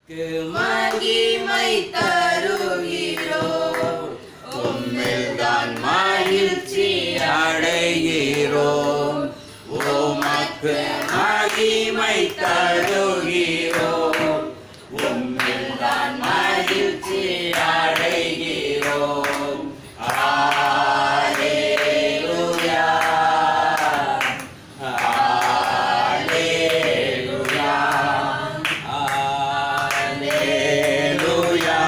மகிமை தருகிறோம், உம்மில்தான் மகிழ்ச்சி அடைகிறோம். உமக்கு மகிமை தருகிறோம், உம்மில்தான் மகிழ்ச்சி அடைகிறோம். அல்லேலூயா, அல்லேலூயா, அல்லேலூயா,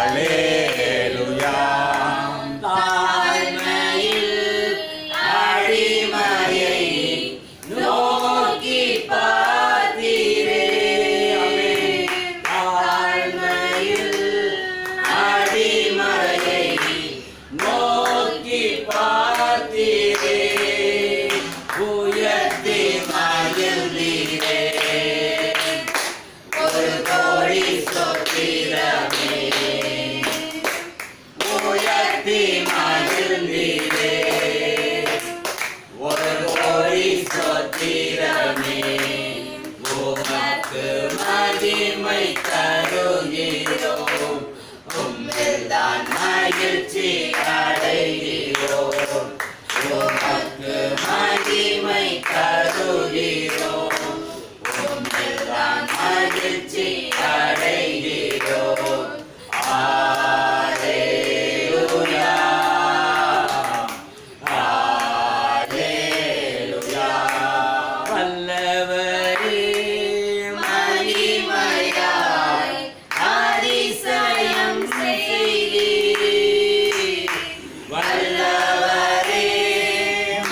அல்லேலூயா. தாழ்மையில் அடிமையை நோக்கி பார்த்தீரே, தாழ்மையில் அடிமையை நோக்கி பார்த்தீரே, உயர்த்தி மகிழ்ந்தீரே. ஒரு கோடி ஸ்தோத்திரமே, உயர்த்தி மகிழ்ந்தீரே. ஒரு கோடி ஸ்தோத்திரமே, உமக்கு மகிமை தருகிறோம், உம்மில்தான் மகிழ்ச்சி அடைகிறோம். உமக்கு மகிமை தருகிறோம், உம்மில்தான் மகிழ்ச்சி அடைகிறோம். அல்லேலூயா, அல்லேலூயா. வல்லவரே மகிமையாய் அதிசயம் செய்தீர். வல்லவரே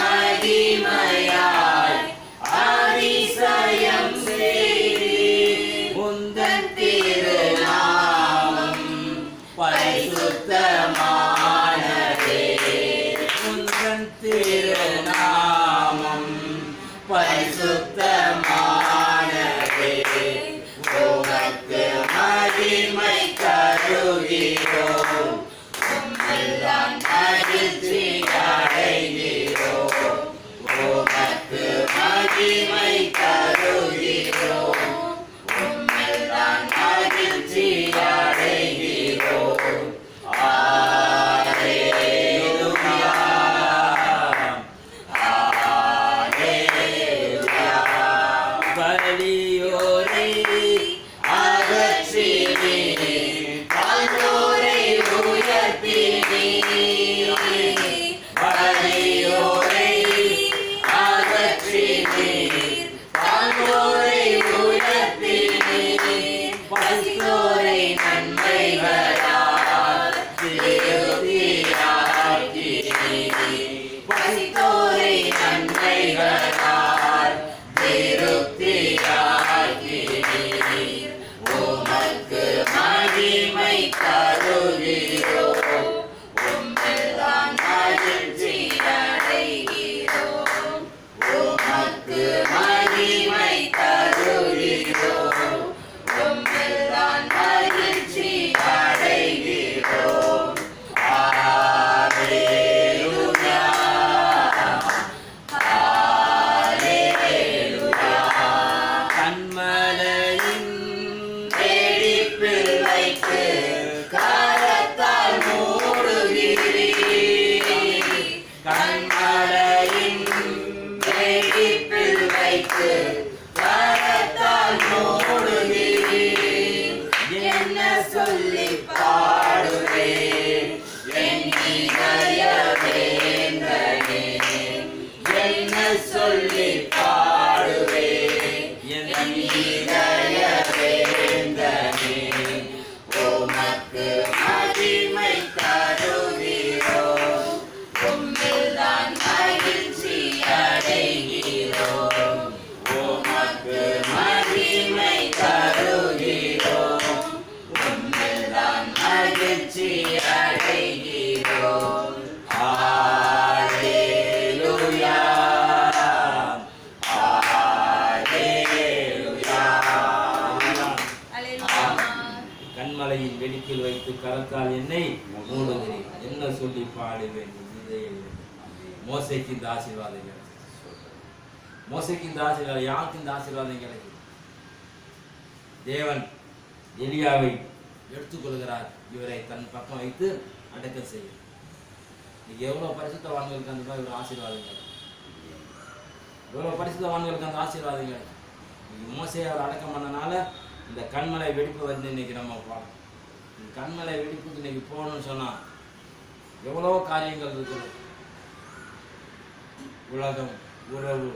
மகிமையாய் அதிசயம் செய்தீர். உந்தன் திருநாமம் பரிசுத்தமானதே, உந்தன் திருநாமம் பரிசுத்தமானதே. உமக்கு மகிமை தருகிறோம், உம்மில்தான் மகிழ்ச்சி அடைகிறோம். உமக்கு மகிமை தருகிறோம், உம்மில்தான் மகிழ்ச்சி அடைகிறோம். அல்லேலூயா, அல்லேலூயா. வலியோரை அகற்றினீர், தாழ்வோரை உயர்த்தினீர். வலியோரை அகற்றினீர், தாழ்வோரை உயர்த்தினீர். பசித்தோரை நன்மைகளால் திருப்தியாக்கினீர். பசித்தோரை நன்மைகளால் திருப்தியாக்கினீர். உமக்கு மகிமை தருகிறோம், உம்மில்தான் மகிழ்ச்சி அடைகிறோம். உமக்கு மகிமை தருகிறோம், உம்மில்தான் மகிழ்ச்சி அடைகிறோம். அல்லேலூயா, அல்லேலூயா. கன்மலையின் வெடிப்பில் வைத்து கரத்தால் மூடுகிறீர். கன்மலையின் வெடிப்பில் வைத்து கரத்தால் மூடுகிறீர். என்ன சொல்லி பாடுவேன் என் இதய வேந்தனே, என்ன சொல்லி பாடுவேன் என் இதய வேந்தனே. உமக்கு மகிமை தருகிறோம், உம்மில்தான் மகிழ்ச்சி அடைகிறோம். உமக்கு மகிமை தருகிறோம், உம்மில்தான் மகிழ்ச்சி அடைகிறோம். அல்லேலூயா, அல்லேலூயா. கண்மலையின் வெடிப்பில் வைத்து கரத்தால் என்னை மூடுகிறேன், என்ன சொல்லி பாடுவேன். மோசேக்கு இந்த ஆசீர்வாதம் கிடைச்சது. மோசேக்கு இந்த ஆசீர்வாதம், யாருக்கு இந்த ஆசீர்வாதம் கிடைக்குது? தேவன் எலியாவை எடுத்துக்கொள்கிறார். இவரை தன் பக்கம் வைத்து அடக்கம் செய்யும். இன்னைக்கு எவ்வளவு பரிசுத்தவான்களுக்கு அந்த மாதிரி ஒரு ஆசீர்வாதங்கள், எவ்வளவு பரிசுத்தவான்களுக்கு அந்த ஆசீர்வாதங்கள். மோசேயை அவர் அடக்கம் பண்ணனால இந்த கண்மலை வெடிப்பு வந்து இன்னைக்கு நம்ம பார்க்கணும். இந்த கண்மலை வெடிப்புக்கு இன்னைக்கு போகணும்னு சொன்னா எவ்வளோ காரியங்கள் இருக்குது. உலகம், உறவு,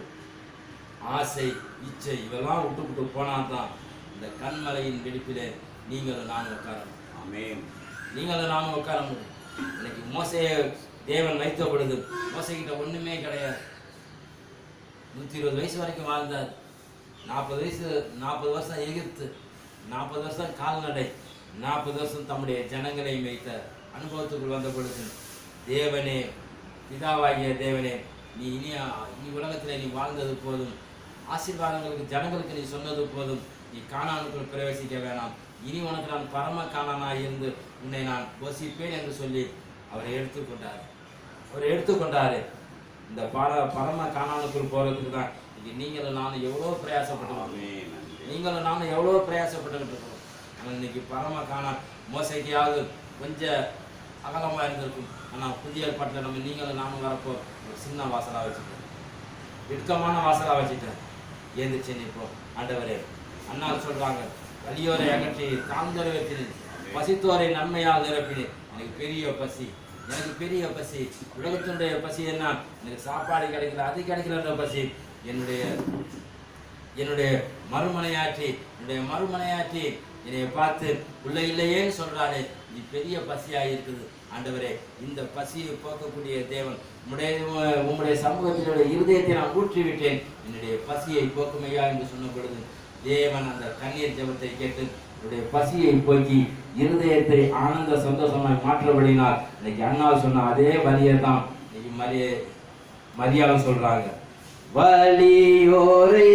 ஆசை, இச்சை இவெல்லாம் விட்டு போனால் தான் இந்த கண்மலையின் வெடிப்பிலே நீங்களும் நானும் உட்காரணும். ஆமென். நீங்களும் நானும் உட்கார முடியும். இன்னைக்கு மோசேயை தேவன் வைத்த பொழுது மோசைக்கிட்ட ஒன்றுமே கிடையாது. 120 வயசு வரைக்கும் வாழ்ந்தார். 40 வருஷம் எகிப்து, 40 வருஷம் கால்நடை, 40 வருஷம் தம்முடைய ஜனங்களை மேய்த்த அனுபவத்துக்குள் வந்த பொழுது தேவனே, பிதாவாகிய தேவனே, நீ இனி உலகத்தில் நீ வாழ்ந்தது போதும், ஆசீர்வாதங்களுக்கு ஜனங்களுக்கு நீ சொன்னது போதும், நீ கானானுக்குள் பிரவேசிக்க வேணாம், இனி உனக்கு நான் பரம கானானாய் இருந்து உன்னை நான் போஷிப்பேன் என்று சொல்லி அவரை எடுத்துக்கொண்டாரு. இந்த பரம கானானுக்குள் போகிறதுக்கு தான் நீங்களும் நானும் எவ்வளோ பிரயாசப்பட்டு, நீங்களும் நானும் எவ்வளோ பிரயாசப்பட்டுக்கிட்டு இருக்கோம். ஆனால் இன்னைக்கு பரம காணான் மோசைக்கையாவது கொஞ்சம் அகலமாக இருந்திருக்கும். ஆனால் புதிய ஏற்பாட்டில் நம்ம நீங்களும் நானும் வரப்போ ஒரு சின்ன வாசலாக வச்சுட்டேன், இடுக்கமான வாசலாக வச்சுட்டேன். ஏந்திரிச்சு நிற்போம். ஆண்டவரே, அண்ணால் சொல்கிறாங்க, வலியோரை அகற்றி தாழ்ந்தோரை வைத்தினேன், பசித்தோரை நன்மையால் நிரப்பினேன். எனக்கு பெரிய பசி, உலகத்தினுடைய பசி என்ன? எனக்கு சாப்பாடு கிடைக்கல, அது கிடைக்கலன்ற பசி. என்னுடைய மறுமனையாற்றி என்னை பார்த்து உள்ள இல்லையேன்னு சொல்றாரு. இது பெரிய பசியாக இருக்குது. ஆண்டவரே, இந்த பசியை போக்கக்கூடிய தேவன் உம்முடைய சமூகத்தினுடைய இருதயத்தை நான் ஊற்றி விட்டேன், என்னுடைய பசியை போக்குமையா என்று சொன்ன பொழுது தேவன் அந்த கண்ணீர் ஜெபத்தை கேட்டு என்னுடைய பசியை போக்கி இருதயத்தை ஆனந்த சந்தோஷமாய் மாற்றபடினால் இன்னைக்கு அண்ணால் சொன்ன அதே வலியை தான் இன்னைக்கு மரியாதை சொல்றாங்க. வலியோரை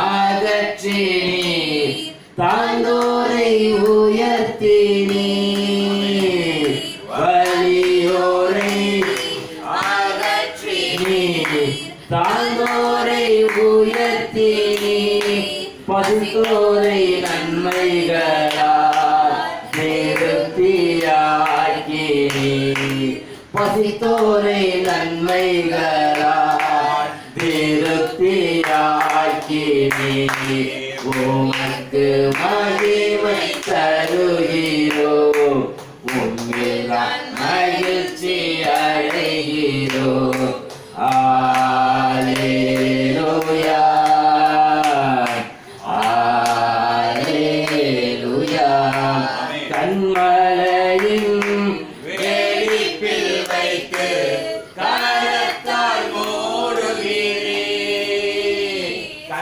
அகற்றினீர், தாழ்ந்தோரை உயர்த்தினீர். வலியோரை அகற்றினீர், தாழ்ந்தோரை உயர்த்தினீர். பசித்தோரை நன்மைகளால் திருப்தியாக்கினீர். பசித்தோரை நன்மைகளால் திருப்தியாக்கினீர். உமக்கு மகிமை தருகிறோம், உம்மில் மகிழ்ச்சி அடைகிறோம். அல்லேலூயா, அல்லேலூயா. கண்மலையின் வெடிப்பில் வைத்து கரத்தால் மூடுகிறீர்.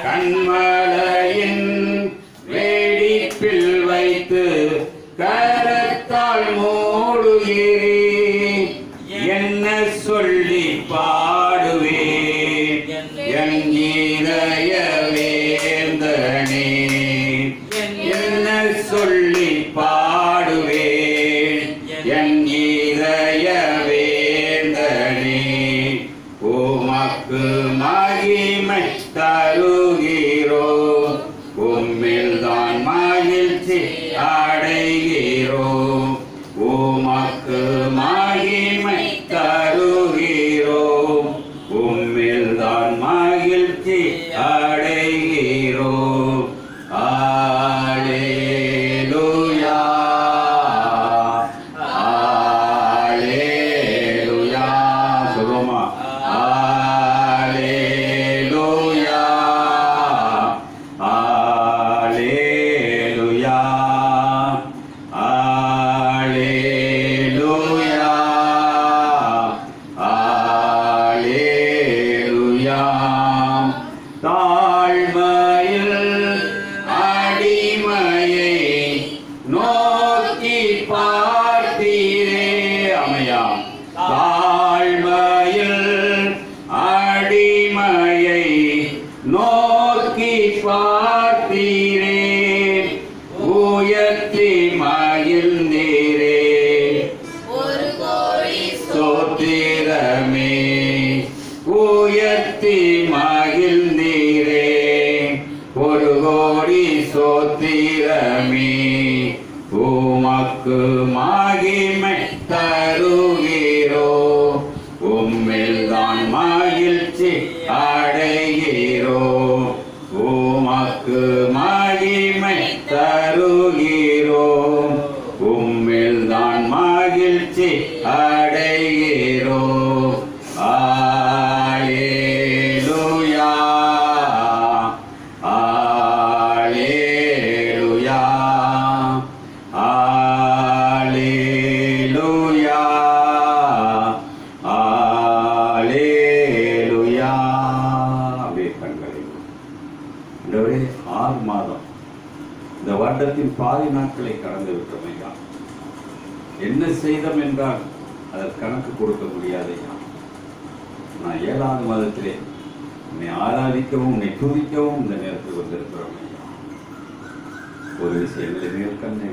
கண்மலையின் வெடிப்பில் வைத்து கரத்தால் மூடுகிறீர். என்ன சொல்லி பாடுவேன் என் இதய வேந்தனே? என்ன சொல்லி பாடுவேன் என் இதய வேந்தனே? உமக்கு மகிமை தருகிறோம், உம்மில் தான் மகிழ்ச்சி அடைகிறோம். உமக்கு மகிமை தருகிறோம், உம்மில் தான் மகிழ்ச்சி அடைகிறோம். அல்லேலூயா, அல்லேலூயா. சொல்லுமா? அல்லேலூயா, அல்லேலூயா, அல்லேலூயா, அல்லேலூயா. தாழ்மையில் அடிமையை நோக்கி பார்த்தீரே. அமையாம். தாழ்மையில் அடிமையை நோக்கி பார்த்தீரே, உயர்த்தி மகிழ்ந்தீரே. ஒரு கோடி ஸ்தோத்திரமே, உயர்த்தி மகிழ்ந்தீரே. ஒரு கோடி சோத்திரமே உமக்கு மகிமை தருகிறோ உம்மில் தான் மகிழ்ச்சி அடைகிறோ உமக்கு மகிமை தருகிறோ உம்மில் தான் மகிழ்ச்சி அடைகிறோ அல்லேலூயா அல்லேலூயா அல்லேலூயா அல்லேலூயா. அப்படியே கண்களை ஆண்டவரே 6 மாதம் இந்த வருடத்தின் பாதி நாட்களை கடந்து விட்டோம் ஐயா. என்ன செய்தோம் என்றால் அதற்கு கணக்கு கொடுக்க முடியாது ஐயா. நான் 7வது மாதத்திலே உன்னை ஆராதிக்கவும் உன்னை துதிக்கவும் இந்த நேரத்தில் வந்திருக்கிறோம் ஐயா. ஒரு விஷயங்களை மேல் கண்ணை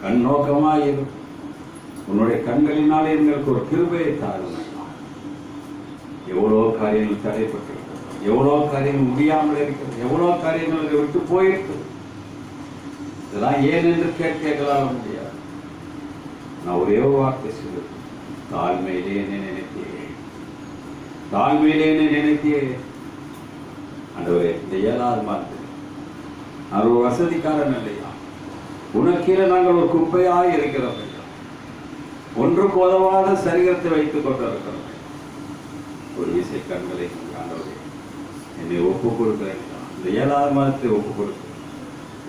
கண் நோக்கமாக உன்னுடைய கண்களினாலே எங்களுக்கு ஒரு கிருபையை தாரும் ஐயா. எவ்வளோ காரியங்கள் தடைப்பட்டிருக்கிறது, எவ்வளோ காரியங்கள் முடியாமல் இருக்கிறது, எவ்வளோ காரியங்கள் அதை விட்டு போயிருக்கு. இதெல்லாம் ஏன் என்று கேட்கலாம் முடியாது. நான் ஒரே ஒரு வார்த்தை சொல்லு, தாழ்மையிலே என்னை நினைத்தேன், தாழ்மையிலே என்னை நினைத்தேன். ஆண்டவரே, இந்த 7வது மாதத்தில் நான் ஒரு வசதிக்காரன் இல்லையா, உனக்கீழே நாங்கள் ஒரு குப்பையாக இருக்கிறோம் ஐயா. ஒன்றுக்கு உதவாத சரீரத்தை வைத்துக் கொண்டிருக்கிறோம். ஒரு விசை கண்களை ஆண்டவரே என்னை ஒப்புக் கொடுக்கிறேன். இந்த 7வது மாதத்தை ஒப்புக் கொடுக்கிறேன்.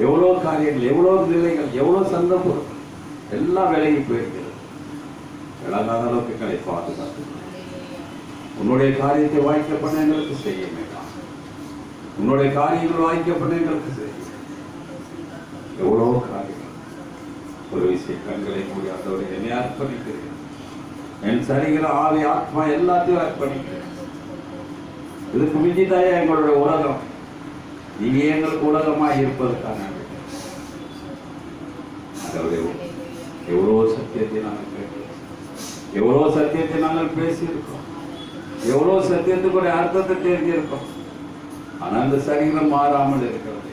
எவ்வளோ காரியங்கள், எவ்வளோ நிலைகள், எவ்வளோ சந்தர்ப்பம் எல்லாம் விலகி போயிருக்கிறது. விலகாத அளவுக்கு எங்களை பாதுகாத்து உன்னுடைய காரியத்தை வாய்க்க பண்ண எங்களுக்கு செய்ய வேண்டாம். உன்னுடைய காரியங்கள் வாய்க்க பண்ண எங்களுக்கு செய்ய. எவ்வளோ காரியங்கள். ஒரு விஷயம் கண்களை மூடி அதோட என்னை அர்ப்பணிக்கிறேன். என் சரீர ஆவி ஆத்மா எல்லாத்தையும் அர்ப்பணிக்கிறேன். இதுக்கு மிஞ்சிதாயா எங்களுடைய உலகம். நீங்க எங்களுக்கு உலகமாக இருப்பதற்கான எவ்வளோ சத்தியத்தை நாங்கள் கேட்டோம், எவ்வளோ சத்தியத்தை நாங்கள் பேசியிருக்கோம், எவ்வளோ சத்தியத்துக்குடைய அர்த்தத்தை தெரிஞ்சிருக்கோம். ஆனால் இந்த சரீரம் மாறாமல் இருக்கிறது.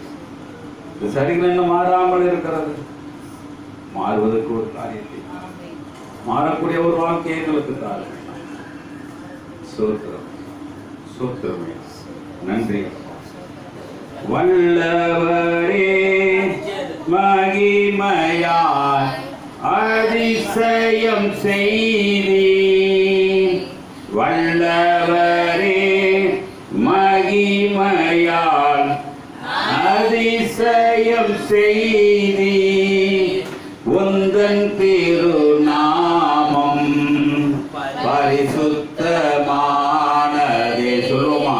இந்த சரீரம் என்ன மாறாமல் இருக்கிறது? மாறுவதற்கு ஒரு காரியத்தை, மாறக்கூடிய ஒரு வாழ்க்கை எங்களுக்கு தாரு. சோத்திரம் சோத்திரமே, நன்றி. வல்லவரே மகிமையால் அதிசயம் செய்தீர். வல்லவரே மகிமையால் அதிசயம் செய்தீர். உந்தன் திருநாமம் பரிசுத்தமானதே. சொல்லுமா,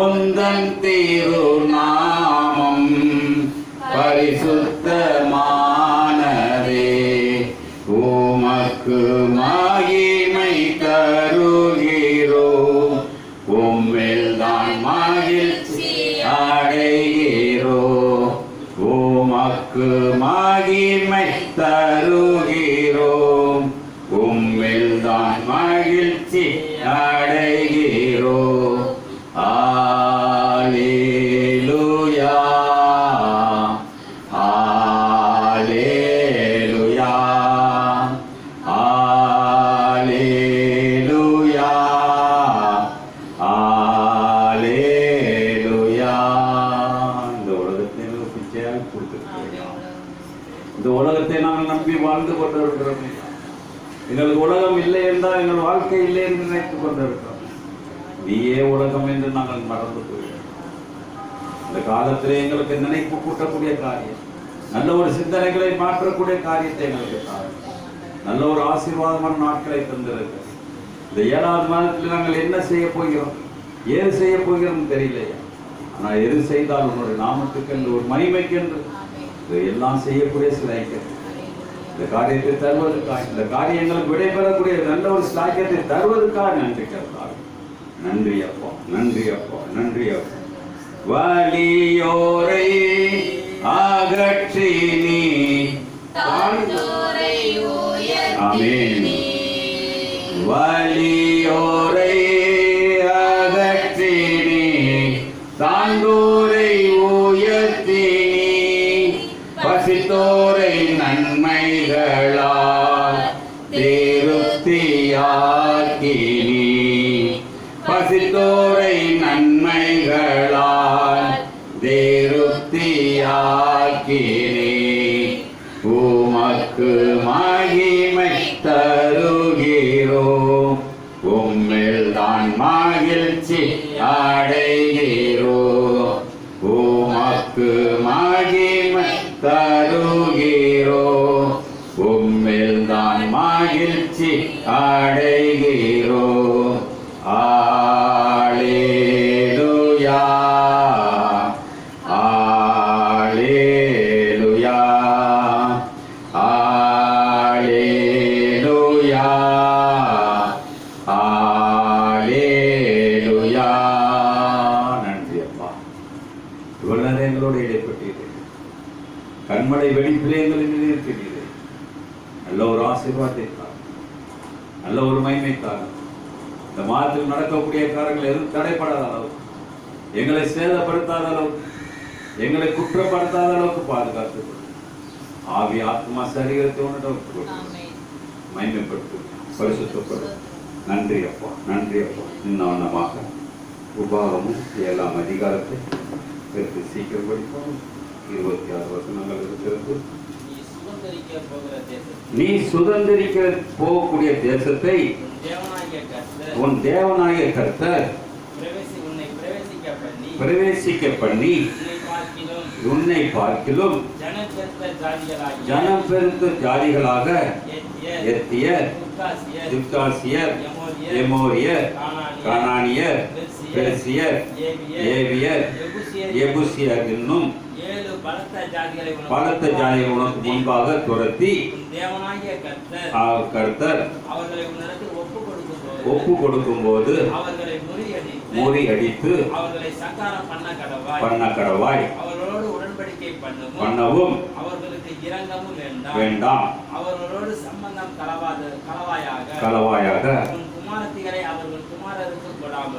உந்தன் திருநாமம் பரிசுத்தமானதே. உமக்கு மகிமை தருகிறோம், உம்மில் தான் மகிழ்ச்சி அடைகிறோம். உமக்கு மகிமை தருகிறோம், உம்மில் தான் மகிழ்ச்சி அடைகிறோம். அல்லேலூயா அல்லேலூயா அல்லேலூயா அல்லேலூயா. இந்த உலகத்தை எங்களுக்கு பிச்சையாக கொடுத்துருக்கோம். இந்த உலகத்தை நாங்கள் நம்பி வாழ்ந்து கொண்டு இருக்கிறோம். எங்களுக்கு உலகம் இல்லை என்றால் எங்கள் வாழ்க்கை இல்லை என்று நினைத்துக் கொண்டிருக்கிறோம். நீயே உலகம் என்று நாங்கள் மறந்து போகிறோம். இந்த காலத்திலே எங்களுக்கு நினைப்பு கூட்டக்கூடிய காரியம், நல்ல ஒரு சிந்தனைகளை மாற்றக்கூடிய காரியத்தை எங்களுக்கு தாரும். நல்ல ஒரு ஆசீர்வாதமான நாட்களை தந்திருக்க. இந்த 7வது மாதத்தில் நாங்கள் என்ன செய்ய போகிறோம், ஏது செய்ய போகிறோம் தெரியலையா. ஆனால் எது செய்தால் உன்னுடைய நாமத்துக்கு என்று ஒரு மகிமைக்கென்று எல்லாம் செய்யக்கூடிய சிலாய்க்க இந்த காரியத்தை தருவதற்காக, இந்த காரியங்களுக்கு விடைபெறக்கூடிய நல்ல ஒரு சிலாக்கியத்தை தருவதற்காக நன்றி கேட்கிறார். நன்றி அப்பா, நன்றி அப்பா, நன்றி அப்பா. வலியோரை அகற்றி நீ ஆமென். வலியோரை அகற்றி நீ தாங்கோரை உயர்த்தி பசித்தோரை நன்மைகளால் திருப்தியாக்கி நீ பசித்தோரை நன்மைகளால் திருப்தியாக்கி நீ உமக்கு மகிமை தருகிறோம் உம்மில் தான் மகிழ்ச்சி அடைகிறோம் உமக்கு மகிமை தருகிறோம் உம்மில் தான் மகிழ்ச்சி அடைகிறோம் அல்லேலூயா அல்லேலூயா அல்லேலூயா அல்லேலூயா. நன்றி அப்பா, இவ்வளவு நேரம் எங்களோடு இடைப்பட்டீர்கள். கண்மலை வெடிப்பிலே எங்களை நிலைநிறுத்தினீர்கள். நல்ல ஒரு ஆசீர்வாதத்திற்காக, நல்ல ஒரு மகிமைக்காக, இந்த மாதத்தில் நடக்கக்கூடிய காரியங்கள் எதுவும் தடைப்படாத அளவு, எங்களை சேதப்படுத்தாத அளவுக்கு, எங்களை குற்றப்படுத்தாத அளவுக்கு பாதுகாத்து ஆவி ஆத்மா சரீரத்தை உணர்வு மகிமைப்படுத்து பரிசுத்தப்படும். நன்றி அப்பா, நன்றி அப்பா. இன்னொன்னமாக உபாகமும் 7ஆம் அதிகாரத்தை எடுத்து சீக்கிரம் படிப்போம். 26 வசனங்கள் இருக்கிறது. நீ சுதந்திரிக்க போகக்கூடிய தேசத்தை உன் தேவனாகிய கர்த்தர் பிரவேசிக்க பண்ணி உன்னை பார்க்கிலும் ஜனம் பெருத்த ஜாதிகளாக எத்தியர், துர்காசியர், எமோரியர், கானானியர், பெர்சியர், ஏவியர், எபுசியர் என்னும் பலத்த ஜாதிகளை உனக்கு முன்பாக துரத்தி கர்த்தர் ஒப்பு கொடுக்கும் போது முறியடித்து பண்ண கடவாய் அவர்களோடு உடன்படிக்கை பண்ணவும் அவர்களுக்கு இரங்கமும் வேண்டாம் அவர்களோடு சம்பந்தம் களவாயாக உன் குமாரத்திகளை அவர்கள் குமாரருக்கு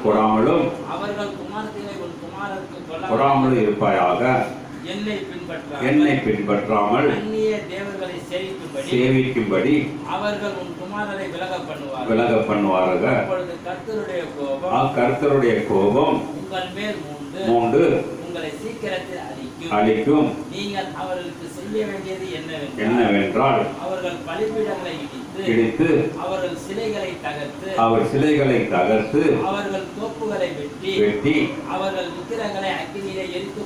கொடாமலும் அவர்கள் குமாரத்திகளை உன் குமாரருக்கு கொடாமலும் இருப்பாயாக. என்னை பின்பற்றாமல் அந்நிய தேவர்களை சேவிக்கும்படி அவர்கள் உன் குமாரரை விலக பண்ணுவார்கள். அப்பொழுது கர்த்தருடைய கோபம் உங்கள் மேல் மூண்டு உங்களை சீக்கிரத்தில் அழிக்கும். நீங்கள் அவர்களுக்கு செய்ய வேண்டியது என்னவென்றால் அவர்கள் பலிபீடங்களை இடித்து அவர்கள் சிலைகளை தகர்த்து அவர்கள் தோப்புகளை வெட்டி அவர்கள் விக்கிரங்களை அக்கினியிலே எரித்து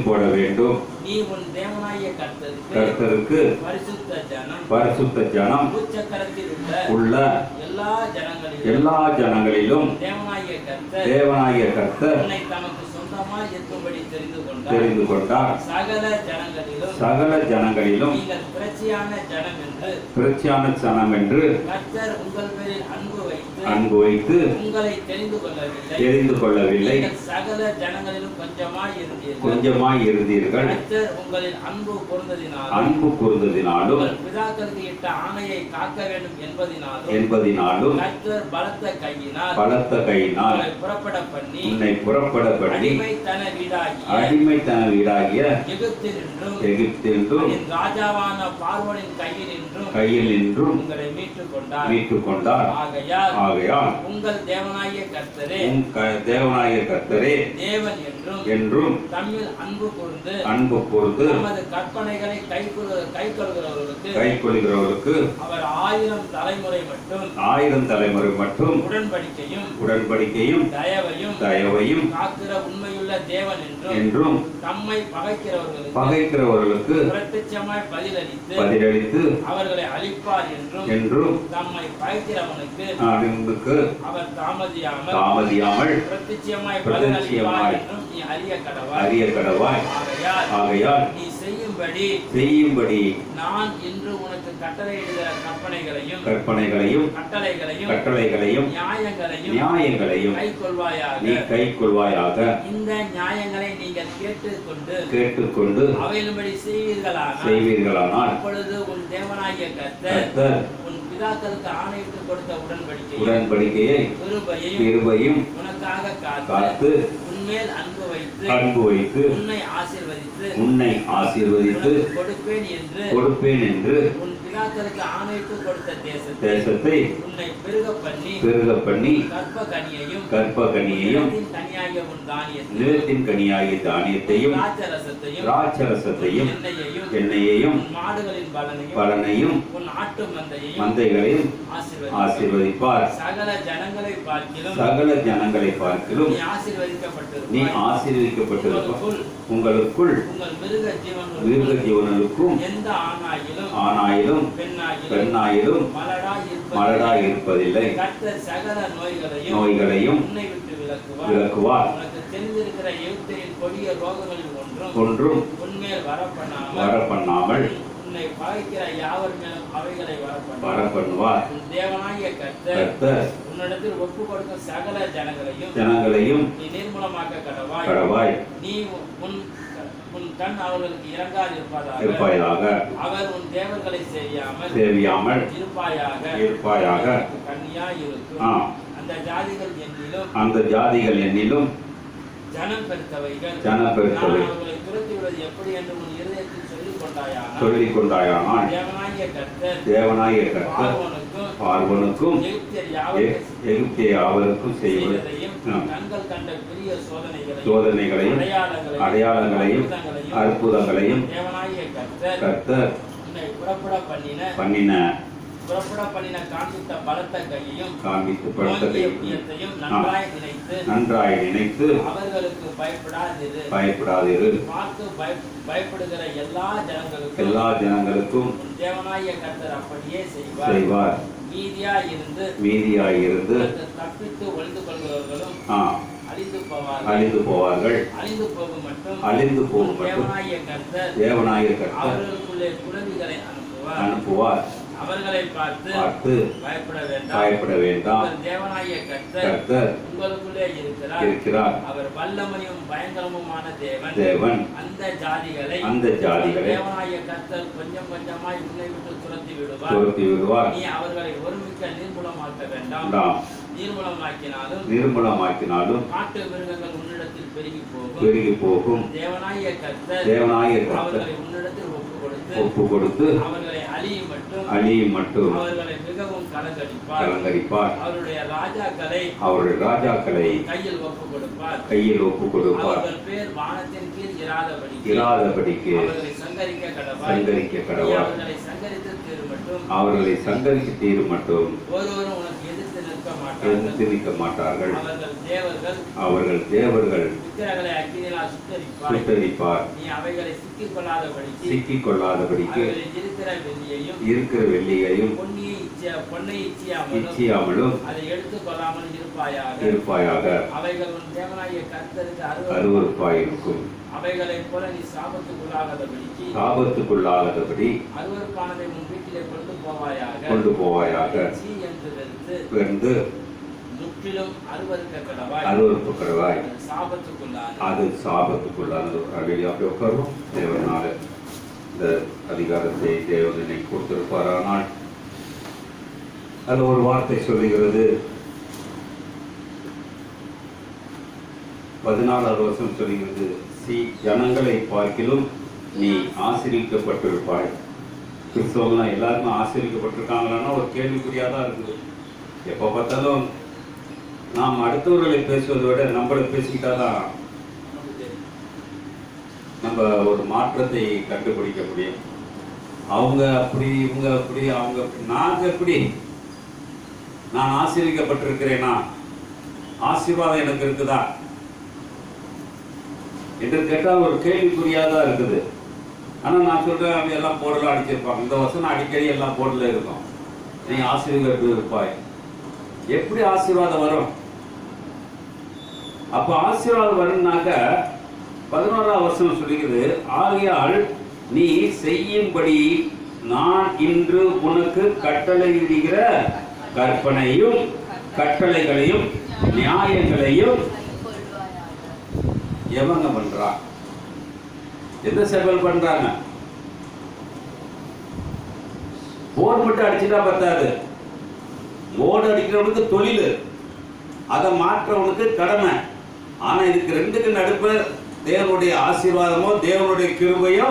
போட வேண்டும். நீ உன் தேவனாகிய கர்த்தருக்கு பரிசுத்த ஜனம் பூச்சக்கரத்தில் உள்ள எல்லா ஜனங்களிலும் தேவனாகிய கர்த்தர் உன்னை தமக்கு சொந்தமாய் இருக்கும்படி தெரிந்து கொண்டார். சகல ஜனங்களிலும் நீங்கள் திரட்சியான ஜனம் என்று கர்த்தர் உங்கள் பேரில் அன்பு வைத்து உங்களை தெரிந்து கொள்ளவில்லை. சகல ஜனங்களிலும் கொஞ்சமாய் இருந்தீர்கள். கர்த்தர் உங்களில் அன்பு கூர்ந்ததினாலும் பிதாக்களுக்கு இட்ட ஆணையை காக்க வேண்டும் என்பதினாலும் கர்த்தர் பலத்த கையினால் உன்னை புறப்பட பண்ணி அடிமைத்தன வீடாகிய எகிப்தின்றும் ராஜாவான பார்வோனின் கையில் நின்றும் உங்களை மீட்டுக் கொண்டார். ஆகையால் உங்கள் தேவனாகிய கர்த்தரே தேவன் என்றும் தம்மில் அன்பு கூர்ந்து நமது கற்பனைகளை கைக்கொள்கிறவர்களுக்கு அவர் 1000 தலைமுறை மட்டும் உடன்படிக்கையும் தயவையும் காக்கிற உண்மையுள்ள தேவன் என்றும் தம்மை பகைக்கிறவர்களுக்கு பிரத்யட்சமாய் பதிலளித்து அவர்களை அழிப்பார் என்றும் தம்மை பகைக்கிறவனுக்கு அவர் தாமதியாமல் பிரத்யட்சமாய் என்றும் நீ அறிய கடவாய். ஆகையால் நீ செய்யும்படி நான் இன்று உனக்கு கட்டளையிடுகிற கற்பனைகளையும் கட்டளைகளையும் நியாயங்களையும் கைக்கொள்வாயாக. இந்த நியாயங்களை நீங்கள் கேட்டுக்கொண்டு அவையின்படி செய்வீர்களானால் அப்பொழுது உன் தேவனாகிய கர்த்தர் உன் பிதாக்களுக்கு ஆணையிட்டு கொடுத்த உடன்படிக்கையை கிருபையும் உனக்காக காத்து உன்மேல் அன்பு வைத்து உன்னை ஆசீர்வதித்து கொடுப்பேன் என்று உன் பிதாக்களுக்கு ஆணையிட்டு கொடுத்த தேசத்தை உன்னை பெருக பண்ணி கற்ப கனியையும் நிலத்தின் கனியாகிய தானியத்தையும் திராட்சரசத்தையும் எண்ணெயையும் மாடுகளின் பலனையும் உன் ஆட்டு மந்தைகளையும் ஆசீர்வதிப்பார். சகல ஜனங்களை பார்க்கிலும் நீ ஆசீர்வதிக்கப்பட்டிருப்பார். உங்களுக்குள் உங்கள் மிருக ஜீவனுக்கும் எந்த ஆணாயிலும் பெண்ணாயிலும் மலடாய் இருப்பதில்லை. கர்த்தர் சகல நோய்களையும் உன்னை விட்டு விலக்குவார். உனக்கு தெரிந்திருக்கிற எகிப்தின் கொடிய ரோகங்களில் ஒன்றும் உன்மேல் வரப்பண்ணாமல் உன்னை பகைக்கிற யாவர் மேலும் அவைகளை வரப்பண்ணுவார். தேவனாகிய கர்த்தர் உன்னிடத்தில் ஒப்பு கொடுக்கும் சகல ஜனங்களையும் நீ நிர்மூலமாக்க கடவாய். நீ உன் கண் அவர்களுக்கு இறங்காதிருப்பதாக அவர் உன் தேவர்களை சேவியாமல் இருப்பாயாக. கண்ணியாய் இருக்கும் அந்த ஜாதிகள் என்னிலும் ஜனம் பெருத்தவைகள் அவர்களை துரத்தி விடுவது எப்படி என்று உன் இருதயத்தில் சொல்லிக் கொண்டாயானால் தேவனாகிய கர்த்தர் பார்வோனுக்கும் எகிப்திய யாவருக்கும் செய்வதையும் கண்கள் கண்ட பெரிய சோதனைகளையும் அடையாளங்களையும் அற்புதங்களையும் கர்த்தர் பண்ணின காண்பித்த பலத்த கையையும் நன்றாய் நினைத்து அவர்களுக்கு பயப்படாதிரு. பயப்படுகிற எல்லா ஜனங்களுக்கும் தேவனாகிய கர்த்தர் அப்படியே செய்வார். மீதியாயிருந்து தப்பித்து ஒளிந்து கொள்கிறவர்களும் அழிந்து போவார்கள். அழிந்து போகும் தேவனாகிய கர்த்தர் அவர்களுக்குள்ளே குழந்தைகளை அனுப்புவார். அவர்களை பார்த்து பயப்பட வேண்டாம். தேவனாகிய கர்த்தர் உங்களுக்குள்ளே இருக்கிறார். அவர் வல்லமையும் பயங்கரமுமான தேவன். அந்த ஜாதிகளை தேவனாகிய கர்த்தர் கொஞ்சம் கொஞ்சமாய் உன்னை விட்டு துரத்தி விடுவார். நீ அவர்களை ஒருமிக்க நிர்மூலமாக்க வேண்டாம். நிர்மூலமாக்கினாலும் காட்டு மிருகங்கள் உன்னிடத்தில் பெருகி போகும். தேவனாகிய கர்த்தர் அவர்களை உன்னிடத்தில் ஒப்பு கொடுத்து அவர்களை அழியும் மட்டும் அவர்களை மிகவும் கலங்கடிப்பார். அவருடைய ராஜாக்களை கையில் ஒப்பு கொடுப்பார். அவர்கள் பேர் வானத்தின் கீழ் இராதபடிக்கு அவர்களை சங்கரிக்க கடவார். அவர்களை சங்கரித்து தீரும் மட்டும் ஒருவரும் உனக்கு எதிர்த்து நிற்க மாட்டார்கள். அவர்கள் தேவர்கள் விக்கிரகங்களை அக்கினியால் சுட்டெரிப்பார். நீ அவைகளை சிக்கிக் கொள்ளாதபடிக்கு இருக்கிற வெள்ளியையும் பொன்னை இச்சியாமலும் அதை எடுத்துக் கொள்ளாமல் இருப்பாயாக. அவைகள் உன் தேவனாகிய கர்த்தருக்கு அருவருப்பாயிருக்கும். அவைகளைப் போல நீ சாபத்துக்குள்ளாகாதபடி அருவருப்பானதை உன் வீட்டிலே கொண்டு போவாயாக. என்று முற்றிலும் அருவருப்பு கடவாய். அது சாபத்துக்குள்ளானது. அப்படியே உட்காரும். தேவனால இந்த அதிகாரத்தை தேவனை கொடுத்திருப்பாரானால் அது ஒரு வார்த்தை சொல்லுகிறது. 14வது வசனம் சொல்லுகிறது, ஜனங்களை பார்க்கிலும் நீ ஆசீர்வதிக்கப்பட்டிருப்பாய். கிறிஸ்தவங்களாம் எல்லாருமே ஆசீர்வதிக்கப்பட்டிருக்காங்களான்னா ஒரு கேள்விக்குறியாதான் இருக்குது. எப்போ பார்த்தாலும் நாம் அடுத்தவர்களை பேசுவதை விட நம்மளை பேசிக்கிட்டாதான் நம்ம ஒரு மாற்றத்தை கண்டுபிடிக்க முடியும். அவங்க அப்படி, இவங்க அப்படி, அவங்க நாங்கள் எப்படி, நான் ஆசீர்வதிக்கப்பட்டிருக்கிறேனா, ஆசீர்வாதம் எனக்கு இருக்குதா என்று கேட்டால் ஒரு கேள்விக்குறியாதான் இருக்குது. ஆனால் நான் சொல்றேன், அவங்க எல்லாம் போர்டெல்லாம் அடிச்சிருப்பாங்க. இந்த வசனம் அடிக்கடி எல்லாம் போர்டில் இருக்கும். நீ ஆசீர்வாதம் இருப்பாய். எப்படி ஆசீர்வாதம் வரும்? அப்ப ஆசீர்வாதம் வரும்னாக்க 11வது வசனம் சொல்லுகிறது, ஆகையால் நீ செய்யும்படி நான் இன்று உனக்கு கட்டளையிடுகிற கற்பனையும் கட்டளைகளையும் நியாயங்களையும் எவங்க பண்றா? எந்த செவல் பண்றாங்க? போர் மட்டும் அடிச்சுட்டா பத்தாது. போர்டு அடிக்கிறவனுக்கு தொழில், அதை மாற்றவனுக்கு கடமை. ஆனா இதுக்கு ரெண்டுக்கு நடுப்புல தேவனுடைய ஆசீர்வாதமோ தேவனுடைய கிருபையோ